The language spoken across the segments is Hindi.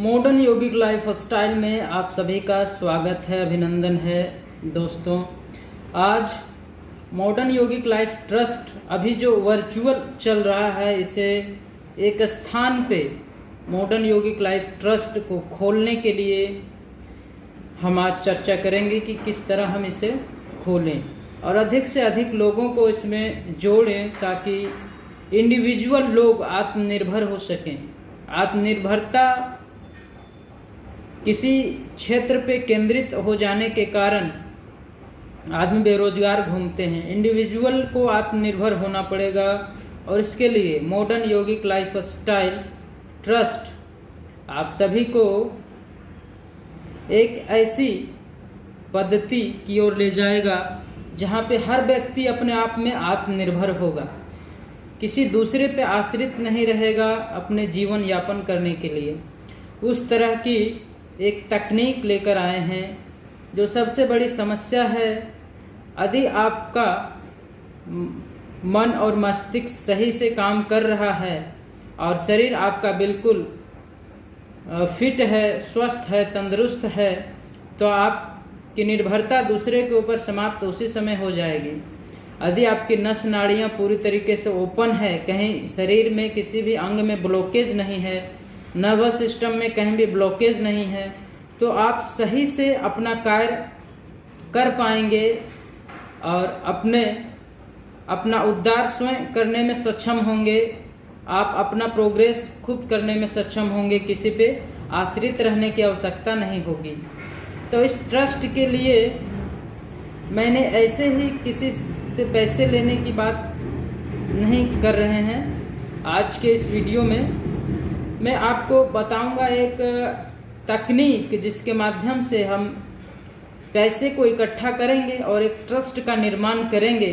मॉडर्न योगिक लाइफ स्टाइल में आप सभी का स्वागत है, अभिनंदन है दोस्तों। आज मॉडर्न योगिक लाइफ ट्रस्ट अभी जो वर्चुअल चल रहा है, इसे एक स्थान पे मॉडर्न योगिक लाइफ ट्रस्ट को खोलने के लिए हम आज चर्चा करेंगे कि किस तरह हम इसे खोलें और अधिक से अधिक लोगों को इसमें जोड़ें ताकि इंडिविजुअल लोग आत्मनिर्भर हो सकें। आत्मनिर्भरता किसी क्षेत्र पे केंद्रित हो जाने के कारण आदमी बेरोजगार घूमते हैं। इंडिविजुअल को आत्मनिर्भर होना पड़ेगा और इसके लिए मॉडर्न योगिक लाइफ स्टाइल ट्रस्ट आप सभी को एक ऐसी पद्धति की ओर ले जाएगा जहाँ पे हर व्यक्ति अपने आप में आत्मनिर्भर होगा, किसी दूसरे पे आश्रित नहीं रहेगा अपने जीवन यापन करने के लिए। उस तरह की एक तकनीक लेकर आए हैं जो सबसे बड़ी समस्या है। यदि आपका मन और मस्तिष्क सही से काम कर रहा है और शरीर आपका बिल्कुल फिट है, स्वस्थ है, तंदुरुस्त है, तो आपकी निर्भरता दूसरे के ऊपर समाप्त उसी समय हो जाएगी। यदि आपकी नस नाड़ियाँ पूरी तरीके से ओपन है, कहीं शरीर में किसी भी अंग में ब्लॉकेज नहीं है, नर्वस सिस्टम में कहीं भी ब्लॉकेज नहीं है, तो आप सही से अपना कार्य कर पाएंगे और अपना उद्धार स्वयं करने में सक्षम होंगे। आप अपना प्रोग्रेस खुद करने में सक्षम होंगे, किसी पे आश्रित रहने की आवश्यकता नहीं होगी। तो इस ट्रस्ट के लिए मैंने ऐसे ही किसी से पैसे लेने की बात नहीं कर रहे हैं। आज के इस वीडियो में मैं आपको बताऊंगा एक तकनीक जिसके माध्यम से हम पैसे को इकट्ठा करेंगे और एक ट्रस्ट का निर्माण करेंगे,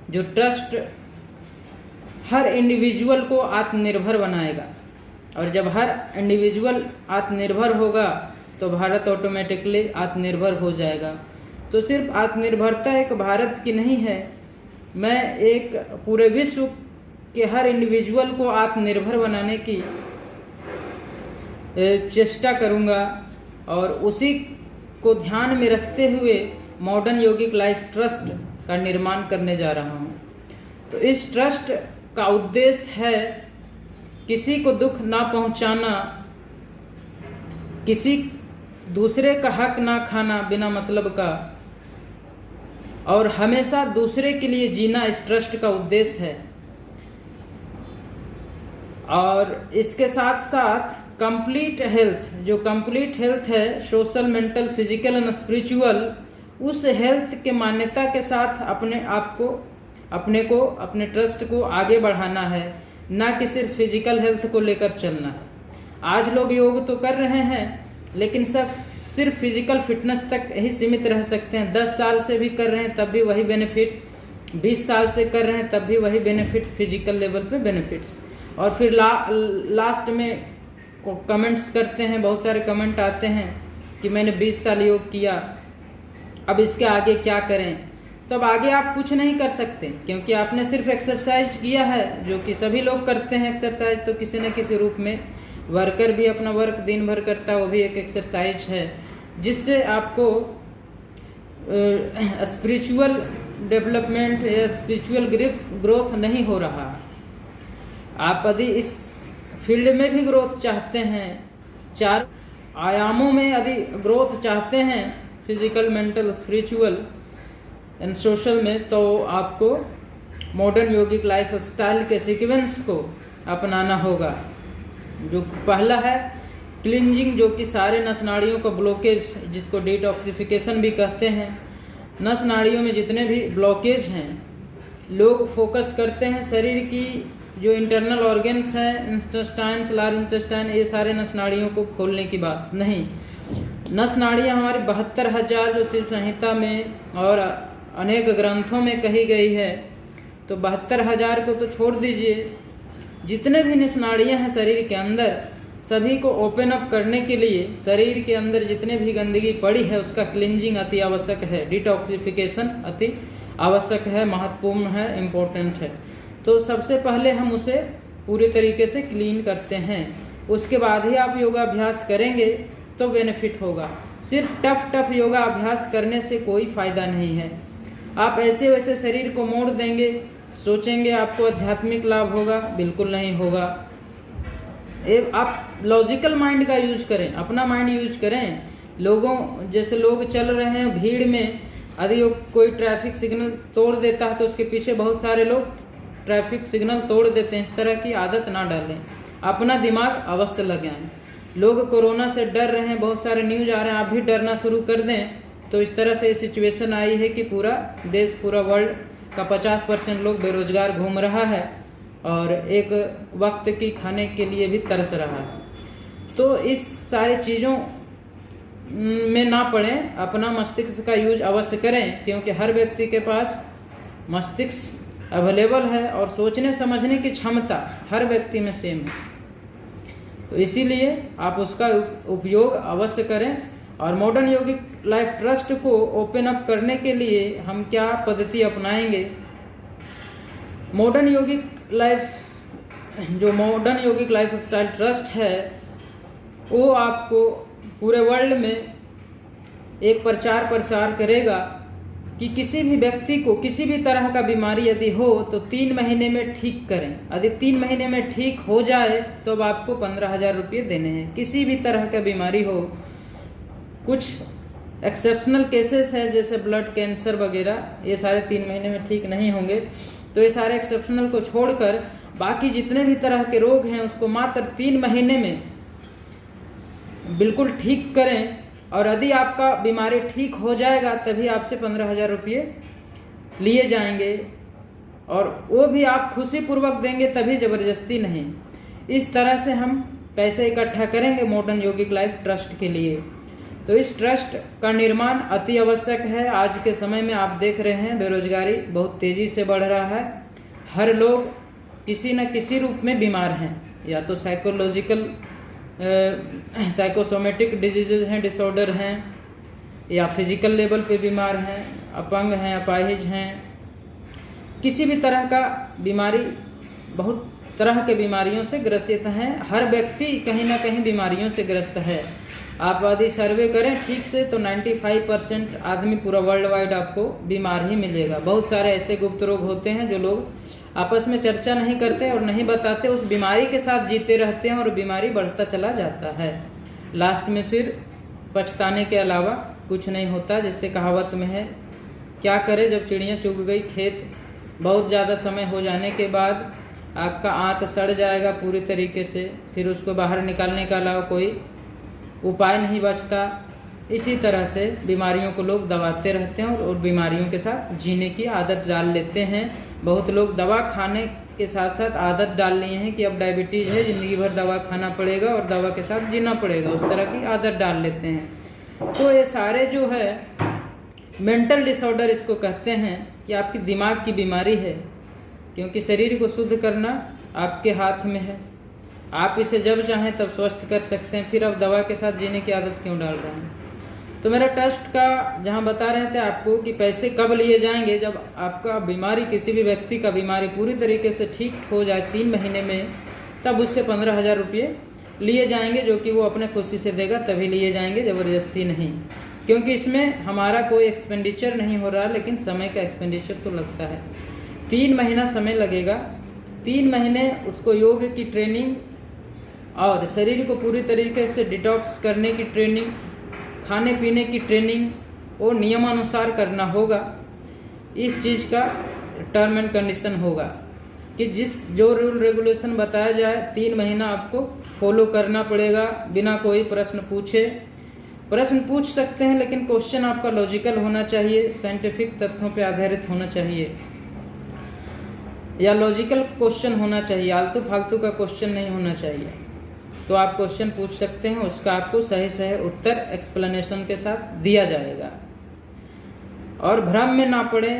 जो ट्रस्ट हर इंडिविजुअल को आत्मनिर्भर बनाएगा। और जब हर इंडिविजुअल आत्मनिर्भर होगा तो भारत ऑटोमेटिकली आत्मनिर्भर हो जाएगा। तो सिर्फ आत्मनिर्भरता एक भारत की नहीं है, मैं एक पूरे विश्व के हर इंडिविजुअल को आत्मनिर्भर बनाने की चेष्टा करूंगा और उसी को ध्यान में रखते हुए मॉडर्न योगिक लाइफ ट्रस्ट का निर्माण करने जा रहा हूं। तो इस ट्रस्ट का उद्देश्य है किसी को दुख ना पहुंचाना, किसी दूसरे का हक ना खाना बिना मतलब का, और हमेशा दूसरे के लिए जीना इस ट्रस्ट का उद्देश्य है। और इसके साथ साथ कंप्लीट हेल्थ, जो कंप्लीट हेल्थ है, social, mental, physical and spiritual, उस हेल्थ के मान्यता के साथ अपने अपने ट्रस्ट को आगे बढ़ाना है, ना कि सिर्फ फिजिकल हेल्थ को लेकर चलना है। आज लोग योग तो कर रहे हैं लेकिन सिर्फ फिजिकल फिटनेस तक ही सीमित रह सकते हैं। 10 साल से भी कर रहे हैं तब भी वही बेनिफिट, 20 साल से कर रहे हैं तब भी वही बेनिफिट, फिजिकल लेवल पे बेनिफिट्स। और फिर लास्ट में कमेंट्स करते हैं, बहुत सारे कमेंट आते हैं कि मैंने 20 साल योग किया, अब इसके आगे क्या करें। तब आगे आप कुछ नहीं कर सकते क्योंकि आपने सिर्फ एक्सरसाइज किया है, जो कि सभी लोग करते हैं एक्सरसाइज, तो किसी न किसी रूप में वर्कर भी अपना वर्क दिन भर करता है, वो भी एक एक्सरसाइज है जिससे आपको स्पिरिचुअल डेवलपमेंट या स्पिरिचुअल ग्रोथ नहीं हो रहा। आप यदि इस फील्ड में भी ग्रोथ चाहते हैं, 4 आयामों में यदि ग्रोथ चाहते हैं, physical, mental, spiritual and social में, तो आपको मॉडर्न योगिक लाइफ स्टाइल के सीक्वेंस को अपनाना होगा। जो पहला है क्लींजिंग, जो कि सारे नस नाड़ियों का ब्लॉकेज, जिसको डिटॉक्सिफिकेशन भी कहते हैं। नस नाड़ियों में जितने भी ब्लॉकेज हैं, लोग फोकस करते हैं शरीर की जो इंटरनल ऑर्गन्स हैं, इंटेस्टाइन, लार्ज इंटेस्टाइन, ये सारे नस नाड़ियों को खोलने की बात नहीं। नस नाड़ियाँ हमारी 72,000 जो शिव संहिता में और अनेक ग्रंथों में कही गई है, तो 72,000 को तो छोड़ दीजिए, जितने भी नस नाड़ियाँ हैं शरीर के अंदर, सभी को ओपन अप करने के लिए शरीर के अंदर जितने भी गंदगी पड़ी है उसका क्लींजिंग अति आवश्यक है, डिटॉक्सिफिकेशन अति आवश्यक है, महत्वपूर्ण है, इम्पोर्टेंट है। तो सबसे पहले हम उसे पूरी तरीके से क्लीन करते हैं। उसके बाद ही आप योगाभ्यास करेंगे तो बेनिफिट होगा। सिर्फ टफ योगा अभ्यास करने से कोई फ़ायदा नहीं है। आप ऐसे वैसे शरीर को मोड़ देंगे, सोचेंगे आपको आध्यात्मिक लाभ होगा, बिल्कुल नहीं होगा। आप लॉजिकल माइंड का यूज करें, अपना माइंड यूज करें। लोगों जैसे लोग चल रहे हैं भीड़ में, यदि कोई ट्रैफिक सिग्नल तोड़ देता है तो उसके पीछे बहुत सारे लोग ट्रैफिक सिग्नल तोड़ देते हैं। इस तरह की आदत ना डालें, अपना दिमाग अवश्य लगाएं। लोग कोरोना से डर रहे हैं, बहुत सारे न्यूज आ रहे हैं, आप भी डरना शुरू कर दें तो इस तरह से सिचुएशन आई है कि पूरा देश, पूरा वर्ल्ड का 50% लोग बेरोजगार घूम रहा है और एक वक्त की खाने के लिए भी तरस रहा है। तो इस सारी चीज़ों में ना पड़ें, अपना मस्तिष्क का यूज अवश्य करें, क्योंकि हर व्यक्ति के पास मस्तिष्क अवेलेबल है और सोचने समझने की क्षमता हर व्यक्ति में सेम है। तो इसीलिए आप उसका उपयोग अवश्य करें। और मॉडर्न योगिक लाइफ ट्रस्ट को ओपन अप करने के लिए हम क्या पद्धति अपनाएंगे? मॉडर्न योगिक लाइफ स्टाइल ट्रस्ट है, वो आपको पूरे वर्ल्ड में एक प्रचार प्रसार करेगा कि किसी भी व्यक्ति को किसी भी तरह का बीमारी यदि हो तो 3 महीने में ठीक करें। यदि 3 महीने में ठीक हो जाए तो अब आपको 15,000 रुपये देने हैं। किसी भी तरह का बीमारी हो, कुछ एक्सेप्शनल केसेस हैं जैसे ब्लड कैंसर वगैरह, ये सारे 3 महीने में ठीक नहीं होंगे। तो ये सारे एक्सेप्शनल को छोड़कर बाकी जितने भी तरह के रोग हैं उसको मात्र 3 महीने में बिल्कुल ठीक करें। और यदि आपका बीमारी ठीक हो जाएगा तभी आपसे 15,000 रुपये लिए जाएंगे, और वो भी आप खुशी पूर्वक देंगे, तभी जबरदस्ती नहीं। इस तरह से हम पैसे इकट्ठा करेंगे मॉडर्न योगिक लाइफ ट्रस्ट के लिए। तो इस ट्रस्ट का निर्माण अति आवश्यक है। आज के समय में आप देख रहे हैं बेरोजगारी बहुत तेज़ी से बढ़ रहा है। हर लोग किसी न किसी रूप में बीमार हैं, या तो साइकोसोमेटिक डिजीजेज हैं, डिसऑर्डर हैं, या फिजिकल लेवल पे बीमार हैं, अपंग हैं, अपाहिज हैं, किसी भी तरह का बीमारी, बहुत तरह के बीमारियों से ग्रसित हैं। हर व्यक्ति कहीं ना कहीं बीमारियों से ग्रस्त है। आप यदि सर्वे करें ठीक से तो 95% आदमी पूरा वर्ल्ड वाइड आपको बीमार ही मिलेगा। बहुत सारे ऐसे गुप्त रोग होते हैं जो लोग आपस में चर्चा नहीं करते और नहीं बताते, उस बीमारी के साथ जीते रहते हैं और बीमारी बढ़ता चला जाता है। लास्ट में फिर पछताने के अलावा कुछ नहीं होता। जैसे कहावत में है, क्या करे जब चिड़िया चुग गई खेत। बहुत ज़्यादा समय हो जाने के बाद आपका आंत सड़ जाएगा पूरी तरीके से, फिर उसको बाहर निकालने के अलावा कोई उपाय नहीं बचता। इसी तरह से बीमारियों को लोग दबाते रहते हैं और बीमारियों के साथ जीने की आदत डाल लेते हैं। बहुत लोग दवा खाने के साथ साथ आदत डाल लिए हैं कि अब डायबिटीज़ है, ज़िंदगी भर दवा खाना पड़ेगा और दवा के साथ जीना पड़ेगा, उस तरह की आदत डाल लेते हैं। तो ये सारे जो है मेंटल डिसऑर्डर इसको कहते हैं कि आपकी दिमाग की बीमारी है, क्योंकि शरीर को शुद्ध करना आपके हाथ में है। आप इसे जब चाहें तब स्वस्थ कर सकते हैं, फिर आप दवा के साथ जीने की आदत क्यों डाल रहे हैं? तो मेरा ट्रस्ट का जहां बता रहे थे आपको कि पैसे कब लिए जाएंगे, जब आपका बीमारी, किसी भी व्यक्ति का बीमारी पूरी तरीके से ठीक हो जाए 3 महीने में, तब उससे 15,000 रुपये लिए जाएंगे, जो कि वो अपने खुशी से देगा, तभी लिए जाएंगे, ज़बरदस्ती नहीं। क्योंकि इसमें हमारा कोई एक्सपेंडिचर नहीं हो रहा, लेकिन समय का एक्सपेंडिचर तो लगता है। 3 महीना समय लगेगा। 3 महीने उसको योग की ट्रेनिंग और शरीर को पूरी तरीके से डिटॉक्स करने की ट्रेनिंग, खाने पीने की ट्रेनिंग वो नियमानुसार करना होगा। इस चीज़ का टर्म एंड कंडीशन होगा कि जो रूल रेगुलेशन बताया जाए 3 महीना आपको फॉलो करना पड़ेगा, बिना कोई प्रश्न पूछे। प्रश्न पूछ सकते हैं, लेकिन क्वेश्चन आपका लॉजिकल होना चाहिए, साइंटिफिक तथ्यों पर आधारित होना चाहिए, या लॉजिकल क्वेश्चन होना चाहिए, आलतू फालतू का क्वेश्चन नहीं होना चाहिए। तो आप क्वेश्चन पूछ सकते हैं, उसका आपको सही उत्तर एक्सप्लेनेशन के साथ दिया जाएगा। और भ्रम में ना पड़े,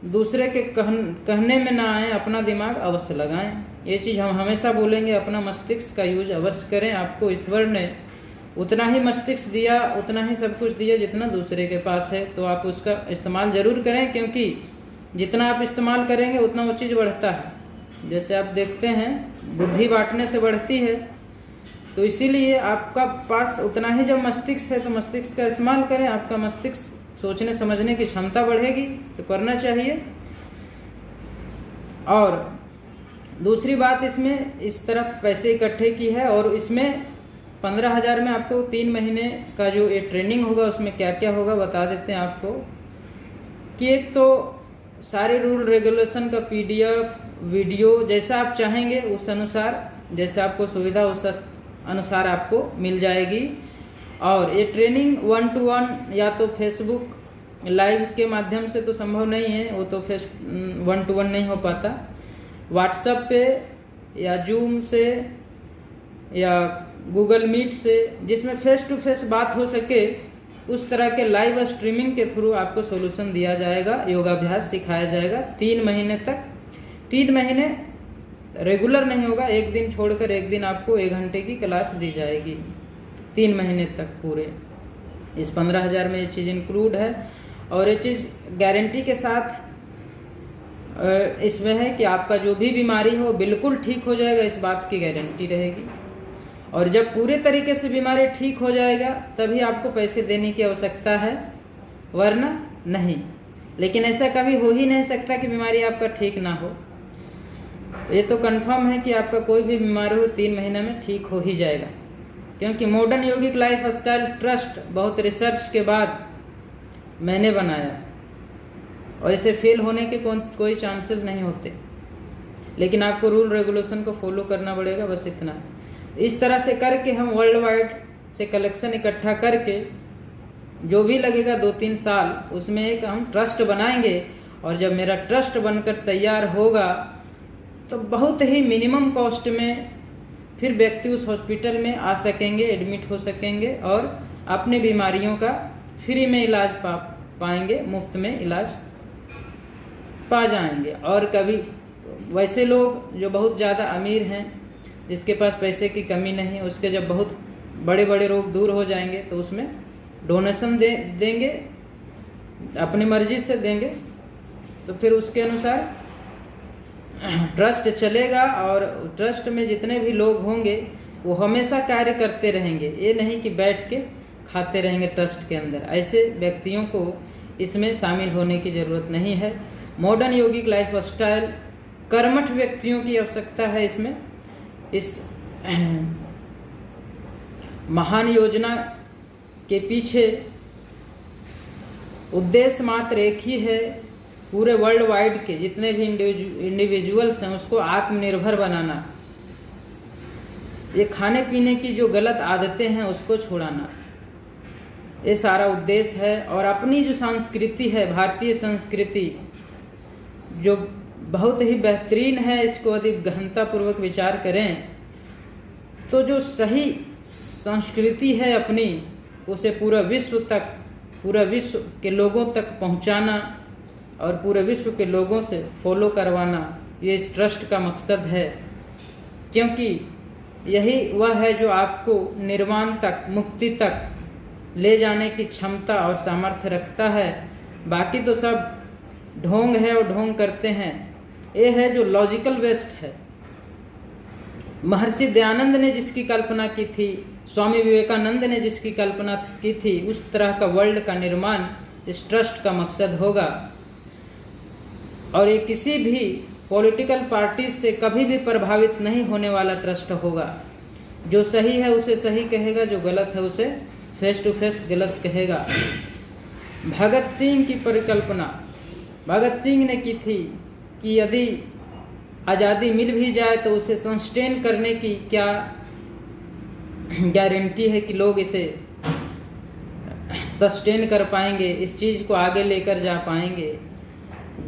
दूसरे के कहने में ना आए, अपना दिमाग अवश्य लगाएं। ये चीज़ हम हमेशा बोलेंगे, अपना मस्तिष्क का यूज अवश्य करें। आपको ईश्वर ने उतना ही मस्तिष्क दिया, उतना ही सब कुछ दिया जितना दूसरे के पास है, तो आप उसका इस्तेमाल ज़रूर करें, क्योंकि जितना आप इस्तेमाल करेंगे उतना वो चीज़ बढ़ता है। जैसे आप देखते हैं, बुद्धि बांटने से बढ़ती है, तो इसीलिए आपका पास उतना ही जब मस्तिष्क है तो मस्तिष्क का इस्तेमाल करें, आपका मस्तिष्क सोचने समझने की क्षमता बढ़ेगी तो करना चाहिए। और दूसरी बात, इसमें इस तरफ पैसे इकट्ठे की है और इसमें 15,000 में आपको 3 महीने का जो ये ट्रेनिंग होगा उसमें क्या क्या होगा बता देते हैं आपको। कि एक तो सारे रूल रेगुलेशन का PDF वीडियो जैसा आप चाहेंगे उस अनुसार, जैसे आपको सुविधा उस अनुसार आपको मिल जाएगी। और ये ट्रेनिंग 1 to 1 या तो फेसबुक लाइव के माध्यम से तो संभव नहीं है, वो तो 1 to 1 नहीं हो पाता, व्हाट्सएप पे या जूम से या गूगल मीट से, जिसमें फेस टू फेस बात हो सके उस तरह के लाइव स्ट्रीमिंग के थ्रू आपको सोल्यूशन दिया जाएगा, योगाभ्यास सिखाया जाएगा 3 महीने तक। 3 महीने रेगुलर नहीं होगा, एक दिन छोड़कर एक दिन आपको 1 घंटे की क्लास दी जाएगी 3 महीने तक पूरे। इस 15,000 में ये चीज़ इंक्लूड है और ये चीज़ गारंटी के साथ इसमें है कि आपका जो भी बीमारी हो बिल्कुल ठीक हो जाएगा, इस बात की गारंटी रहेगी। और जब पूरे तरीके से बीमारी ठीक हो जाएगा तभी आपको पैसे देने की आवश्यकता है, वरना नहीं। लेकिन ऐसा कभी हो ही नहीं सकता कि बीमारी आपका ठीक ना हो। तो ये तो कंफर्म है कि आपका कोई भी बीमारी हो 3 महीने में ठीक हो ही जाएगा, क्योंकि मॉडर्न योगिक लाइफ स्टाइल ट्रस्ट बहुत रिसर्च के बाद मैंने बनाया और इसे फेल होने के कोई चांसेस नहीं होते। लेकिन आपको रूल रेगुलेशन को फॉलो करना पड़ेगा, बस इतना। इस तरह से करके हम वर्ल्ड वाइड से कलेक्शन इकट्ठा करके जो भी लगेगा 2-3 साल उसमें एक हम ट्रस्ट बनाएंगे। और जब मेरा ट्रस्ट बनकर तैयार होगा तो बहुत ही मिनिमम कॉस्ट में फिर व्यक्ति उस हॉस्पिटल में आ सकेंगे, एडमिट हो सकेंगे और अपने बीमारियों का फ्री में इलाज पाएंगे, मुफ्त में इलाज पा जाएंगे। और कभी वैसे लोग जो बहुत ज़्यादा अमीर हैं, जिसके पास पैसे की कमी नहीं है, उसके जब बहुत बड़े बड़े रोग दूर हो जाएंगे तो उसमें डोनेशन देंगे, अपनी मर्जी से देंगे, तो फिर उसके अनुसार ट्रस्ट चलेगा। और ट्रस्ट में जितने भी लोग होंगे वो हमेशा कार्य करते रहेंगे, ये नहीं कि बैठ के खाते रहेंगे ट्रस्ट के अंदर। ऐसे व्यक्तियों को इसमें शामिल होने की ज़रूरत नहीं है। मॉडर्न योगिक लाइफ स्टाइल कर्मठ व्यक्तियों की आवश्यकता है इसमें। इस महान योजना के पीछे उद्देश्य मात्र एक ही है, पूरे वर्ल्ड वाइड के जितने भी इंडिविजुअल्स हैं उसको आत्मनिर्भर बनाना। ये खाने पीने की जो गलत आदतें हैं उसको छुड़ाना, ये सारा उद्देश्य है। और अपनी जो संस्कृति है, भारतीय संस्कृति जो बहुत ही बेहतरीन है, इसको यदि गहनतापूर्वक विचार करें तो जो सही संस्कृति है अपनी, उसे पूरा विश्व के लोगों तक पहुंचाना और पूरे विश्व के लोगों से फॉलो करवाना, ये इस ट्रस्ट का मकसद है। क्योंकि यही वह है जो आपको निर्वाण तक, मुक्ति तक ले जाने की क्षमता और सामर्थ्य रखता है। बाकी तो सब ढोंग है और ढोंग करते हैं। ये है जो लॉजिकल बेस्ड है। महर्षि दयानंद ने जिसकी कल्पना की थी, स्वामी विवेकानंद ने जिसकी कल्पना की थी, उस तरह का वर्ल्ड का निर्माण इस ट्रस्ट का मकसद होगा। और ये किसी भी पॉलिटिकल पार्टी से कभी भी प्रभावित नहीं होने वाला ट्रस्ट होगा। जो सही है उसे सही कहेगा, जो गलत है उसे फेस टू फेस गलत कहेगा। भगत सिंह की परिकल्पना भगत सिंह ने की थी कि यदि आज़ादी मिल भी जाए तो उसे सस्टेन करने की क्या गारंटी है कि लोग इसे सस्टेन कर पाएंगे, इस चीज़ को आगे लेकर जा पाएंगे।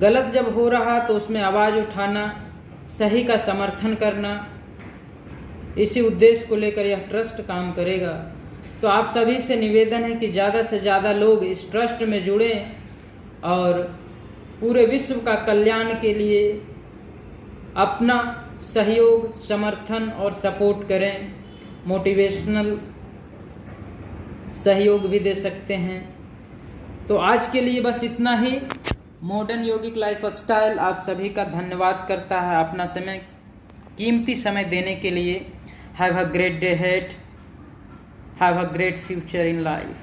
गलत जब हो रहा तो उसमें आवाज़ उठाना, सही का समर्थन करना, इसी उद्देश्य को लेकर यह ट्रस्ट काम करेगा। तो आप सभी से निवेदन है कि ज़्यादा से ज़्यादा लोग इस ट्रस्ट में जुड़ें और पूरे विश्व का कल्याण के लिए अपना सहयोग, समर्थन और सपोर्ट करें। मोटिवेशनल सहयोग भी दे सकते हैं। तो आज के लिए बस इतना ही। मॉडर्न योगिक लाइफ स्टाइल आप सभी का धन्यवाद करता है अपना समय, कीमती समय देने के लिए। Have a great day ahead. Have a great future in life.